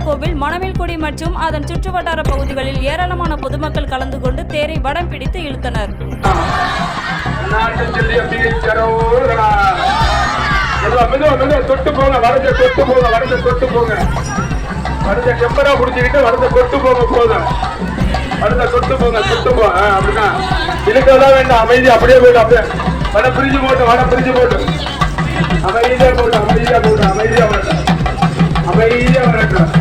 கோவில், மணமேல்குடி மற்றும் அதன் சுற்றுவட்டார பகுதிகளில் ஏராளமான பொதுமக்கள் கலந்து கொண்டு தேரை வடம் பிடித்து இழுத்தனர். தொட்டு போங்க, வடத்தை தொட்டு போங்க, வடத்தை தொட்டு போங்க, வடத்தை செம்பரா புடிச்சுக்கிட்டு வடத்தை தொட்டு போங்க, போதும் வடத்தை தொட்டு போங்க, தொட்டு போங்க. அப்படின்னா இழுக்கதான் வேண்டாம், அமைதி அப்படியே போயிடும். அப்படியே வடை பிரிஞ்சு போட்டு, வடை பிரிஞ்சு போட்டு அமைதியா போட்டு, அமைதியா போட்டு, அமைதியா வரட்டும், அமைதியா வரட்டும்.